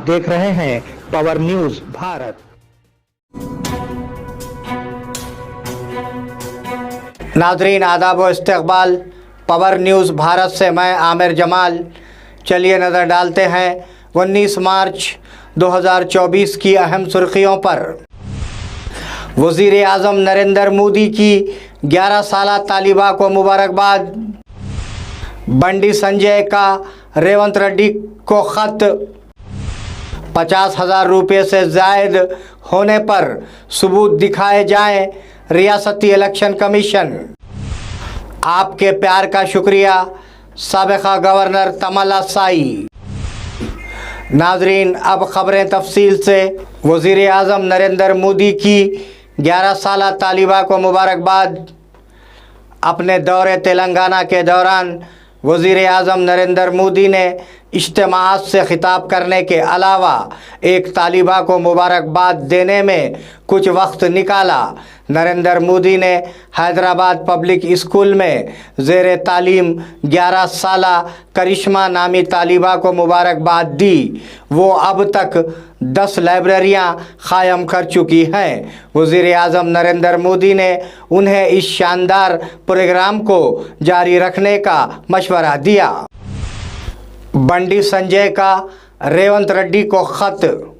देख रहे हैं पावर न्यूज भारत। नाजरीन आदाब व इस्तकबाल, पावर न्यूज़ भारत से मैं आमिर जमाल। चलिए नज़र डालते हैं 19 मार्च 2024 की अहम सुर्खियों पर। वज़ीर आज़म नरेंद्र मोदी की 11 साला तालिबा को मुबारकबाद। बंडी संजय का रेवंत रेड्डी को ख़त। 50,000 रुपये से ज़ायद होने पर सबूत दिखाए जाएं, रियासती इलेक्शन कमीशन। आपके प्यार का शुक्रिया, साबिक़ा गवर्नर तमल्ला साई। नाजरीन अब ख़बरें तफसील से। वज़ीर आज़म नरेंद्र मोदी की 11 साला तालिबा को मुबारकबाद। अपने दौरे तेलंगाना के दौरान वज़ीर आज़म नरेंद्र मोदी ने इज्तिमाअत से ख़िताब करने के अलावा एक तालिबा को मुबारकबाद देने में कुछ वक्त निकाला। नरेंद्र मोदी ने हैदराबाद पब्लिक स्कूल में ज़ेर तालीम 11 साला करिश्मा नामी तालिबा को मुबारकबाद दी। वो अब तक 10 लाइब्रेरियां क़ायम कर चुकी हैं। वज़ीर आज़म नरेंद्र मोदी ने उन्हें इस शानदार प्रोग्राम को जारी रखने का मशवरा दिया। बंडी संजय का रेवंत रेड्डी को ख़त।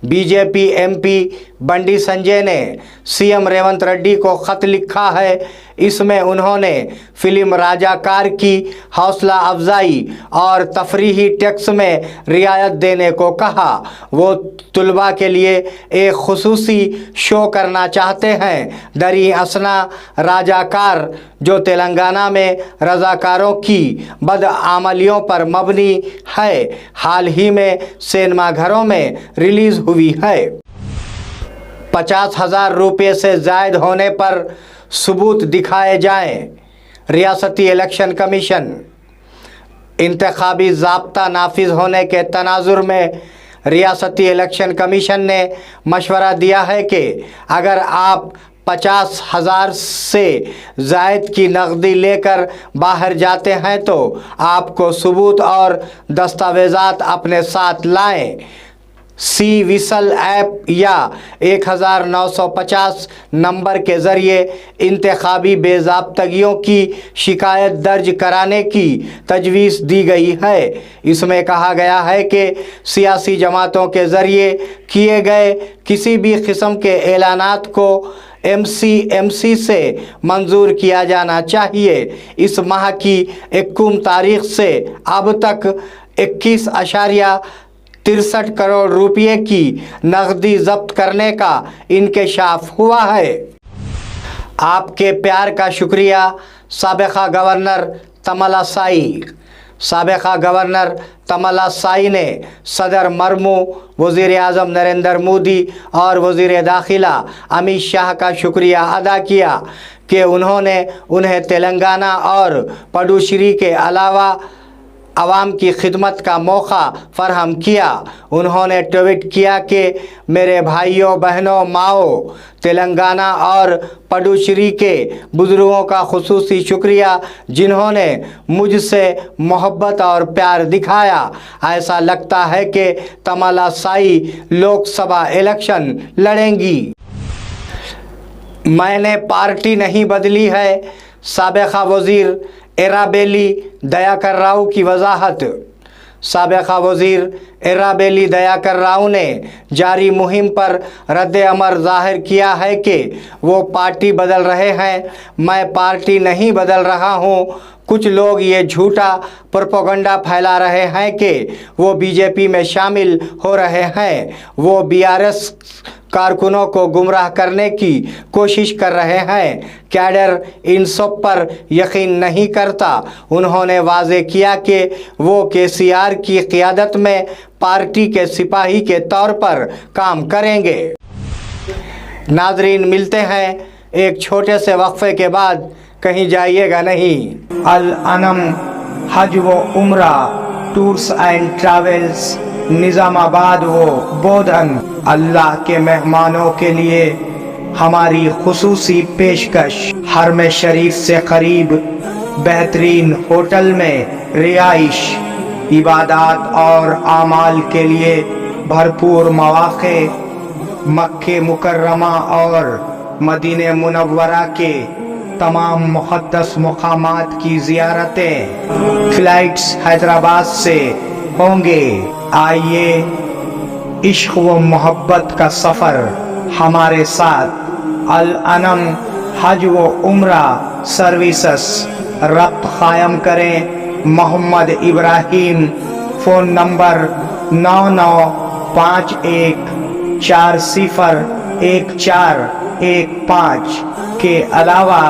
बीजेपी एमपी बंडी संजय ने सीएम रेवंत रेड्डी को ख़त लिखा है। इसमें उन्होंने फिल्म राजाकार की हौसला अफजाई और तफरीही टैक्स में रियायत देने को कहा। वो तुलबा के लिए एक खुसूसी शो करना चाहते हैं। दरी असना राजाकार, जो तेलंगाना में रज़ाकारों की बदआमलियों पर मबनी है, हाल ही में सिनेमा घरों में रिलीज़ हुई है। 50,000 रुपये से ज़ायद होने पर सबूत दिखाए जाएं, रियासती इलेक्शन कमीशन। इंतखाबी ज़ाब्ता नाफिज होने के तनाजुर में रियासती इलेक्शन कमीशन ने मशवरा दिया है कि अगर आप 50,000 से ज़ायद की नकदी लेकर बाहर जाते हैं तो आपको सबूत और दस्तावेज़ात अपने साथ लाएं। सी विसल ऐप या 1950 नंबर के ज़रिए इंतखाबी बेज़ाब्तगियों की शिकायत दर्ज कराने की तजवीज़ दी गई है। इसमें कहा गया है कि सियासी जमातों के ज़रिए किए गए किसी भी किस्म के ऐलानात को एमसी से मंजूर किया जाना चाहिए। इस माह की 21 तारीख से अब तक 21.63 करोड़ रुपये की नकदी जब्त करने का इंकशाफ हुआ है। आपके प्यार का शुक्रिया, साबिक़ा गवर्नर तमल्ला साई। साबिक़ा गवर्नर तमल्ला साई ने सदर मरमू, वज़ीर आज़म नरेंद्र मोदी और वज़ीर दाखिला अमित शाह का शुक्रिया अदा किया कि उन्होंने उन्हें तेलंगाना और पुडुचेरी के अलावा आवाम की खिदमत का मौका फ़राहम किया। उन्होंने ट्वीट किया कि मेरे भाइयों बहनों माओ, तेलंगाना और पुडुचेरी के बुज़ुर्गों का खुसूसी शुक्रिया जिन्होंने मुझसे मोहब्बत और प्यार दिखाया। ऐसा लगता है कि तमल्ला साई लोकसभा इलेक्शन लड़ेंगी। मैंने पार्टी नहीं बदली है, साबिक़ा वज़ीर एराबेली दयाकर राव की वजाहत। साबिक़ा वज़ीर एराबेली दयाकर राव ने जारी मुहिम पर रद्द अमल ज़ाहिर किया है कि वो पार्टी बदल रहे हैं। मैं पार्टी नहीं बदल रहा हूँ। कुछ लोग ये झूठा प्रोपेगेंडा फैला रहे हैं कि वो बीजेपी में शामिल हो रहे हैं। वो बीआरएस कारकुनों को गुमराह करने की कोशिश कर रहे हैं। कैडर इन सब पर यकीन नहीं करता। उन्होंने वाज़े किया कि वो केसीआर की क़ियादत में पार्टी के सिपाही के तौर पर काम करेंगे। नाजरीन मिलते हैं एक छोटे से वक्फे के बाद, कहीं जाइएगा नहीं। अल अनम हज व उम्रा टूर्स एंड ट्रैवल्स निज़ामाबाद व बोधन अल्लाह के मेहमानों के लिए हमारी खुसूसी पेशकश। हरम शरीफ से करीब बेहतरीन होटल में रिहाइश, इबादत और आमाल के लिए भरपूर मौक़े मक्के मुकर्रमा और मदीने मुनव्वरा के तमाम मुक़द्दस मक़ामात की ज़ियारतें फ़्लाइट्स हैदराबाद से होंगे। आइए इश्क़ व मोहब्बत का सफ़र हमारे साथ अल अनम हज व उम्रा सर्विसेस रब्त क़ायम करें। मोहम्मद इब्राहिम, फ़ोन नंबर 9951401415 के अलावा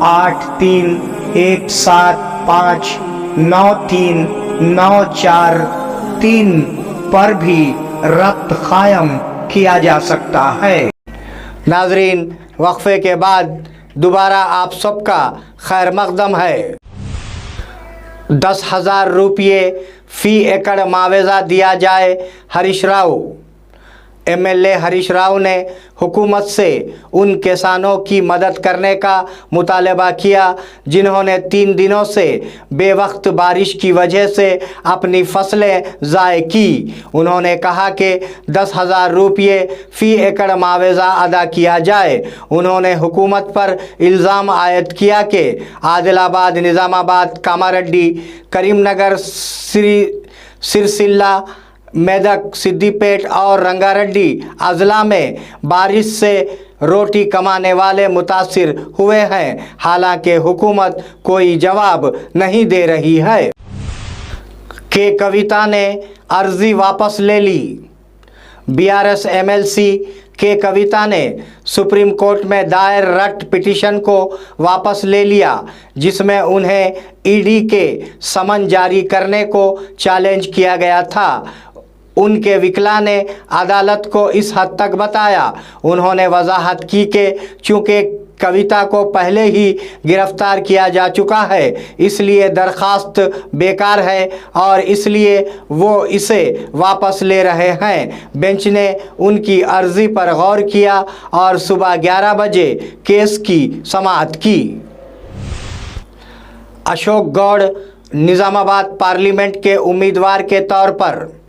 8317593943 पर भी रब्त क़ायम किया जा सकता है। नाज़रीन, वक्फे के बाद दोबारा आप सबका खैर मक़दम है। 10,000 रुपये फ़ी एकड़ मुआवजा दिया जाए। हरीश राव एमएलए हरीश राव ने हुकूमत से उन किसानों की मदद करने का मुतालबा किया जिन्होंने 3 दिनों से बेवक्त बारिश की वजह से अपनी फसलें ज़ाय की। उन्होंने कहा कि 10,000 रुपये फ़ी एकड़ मुआवजा अदा किया जाए। उन्होंने हुकूमत पर इल्ज़ाम आयद किया कि आदिलाबाद, निज़ामाबाद, कामारेड्डी, करीमनगर, सिरसिल्ला, मेदक, सिद्दीपेट और रंगारेड्डी अजला में बारिश से रोटी कमाने वाले मुतासिर हुए हैं। हालांकि हुकूमत कोई जवाब नहीं दे रही है। के कविता ने अर्जी वापस ले ली। बीआरएस एमएलसी के कविता ने सुप्रीम कोर्ट में दायर रट पिटीशन को वापस ले लिया, जिसमें उन्हें ईडी के समन जारी करने को चैलेंज किया गया था। उनके वकील ने अदालत को इस हद तक बताया। उन्होंने वजाहत की कि चूँकि कविता को पहले ही गिरफ्तार किया जा चुका है, इसलिए दरख्वास्त बेकार है और इसलिए वो इसे वापस ले रहे हैं। बेंच ने उनकी अर्जी पर गौर किया और सुबह 11 बजे केस की समाअत की। अशोक गौड़ निज़ामाबाद पार्लियामेंट के उम्मीदवार के तौर पर।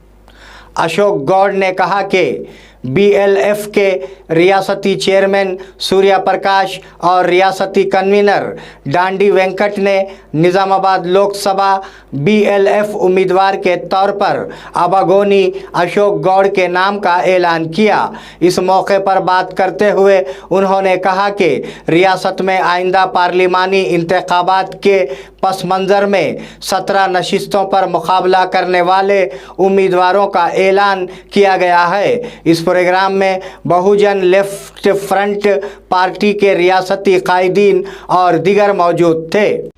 अशोक गौड़ ने कहा कि बीएलएफ के रियासती चेयरमैन सूर्या प्रकाश और रियासती कन्वीनर डांडी वेंकट ने निज़ामाबाद लोकसभा बीएलएफ उम्मीदवार के तौर पर अबागोनी अशोक गौड़ के नाम का ऐलान किया। इस मौके पर बात करते हुए उन्होंने कहा कि रियासत में आइंदा पार्लिमानी इंतखाबात के पस मंज़र में 17 नशिस्तों पर मुकाबला करने वाले उम्मीदवारों का ऐलान किया गया है। इस प्रोग्राम में बहुजन लेफ्ट फ्रंट पार्टी के रियासती कायदीन और दीगर मौजूद थे।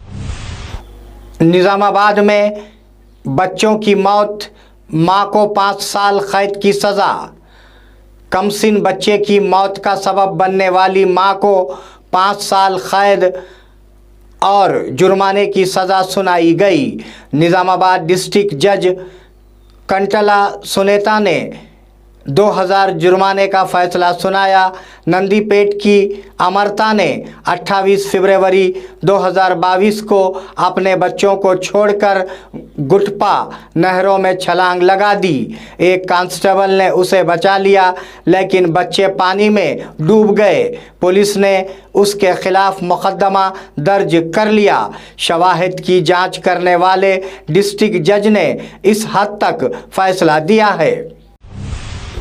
निज़ामाबाद में बच्चों की मौत, मां को 5 साल कैद की सज़ा। कमसिन बच्चे की मौत का सबब बनने वाली मां को 5 साल कैद और जुर्माने की सज़ा सुनाई गई। निज़ामाबाद डिस्ट्रिक्ट जज कंटला सुनेता ने 2000 जुर्माने का फैसला सुनाया। नंदीपेट की अमरता ने 28 फरवरी 2022 को अपने बच्चों को छोड़कर गुटपा नहरों में छलांग लगा दी। एक कांस्टेबल ने उसे बचा लिया, लेकिन बच्चे पानी में डूब गए। पुलिस ने उसके खिलाफ मुकदमा दर्ज कर लिया। शवाहिद की जांच करने वाले डिस्ट्रिक्ट जज ने इस हद तक फैसला दिया है।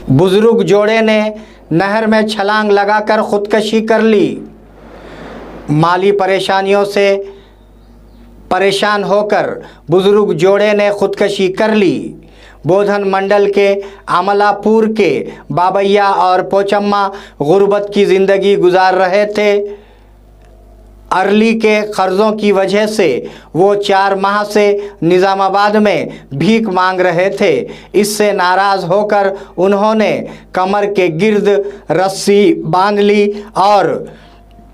बुजुर्ग जोड़े ने नहर में छलांग लगाकर खुदकशी कर ली। माली परेशानियों से परेशान होकर बुजुर्ग जोड़े ने खुदकशी कर ली। बोधन मंडल के अमलापुर के बाबैया और पोचम्मा गुर्बत की ज़िंदगी गुजार रहे थे। अरली के कर्ज़ों की वजह से वो 4 माह से निज़ामाबाद में भीख मांग रहे थे। इससे नाराज़ होकर उन्होंने कमर के गिर्द रस्सी बांध ली और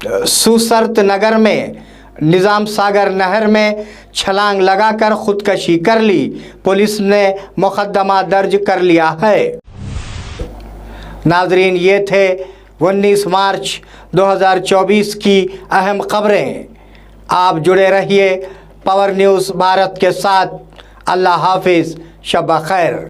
सुसरत नगर में निज़ाम सागर नहर में छलांग लगाकर खुदकशी कर ली। पुलिस ने मुकदमा दर्ज कर लिया है। नाजरीन, ये थे 19 मार्च 2024 की अहम खबरें। आप जुड़े रहिए पावर न्यूज़ भारत के साथ। अल्लाह हाफिज़, शब खैर।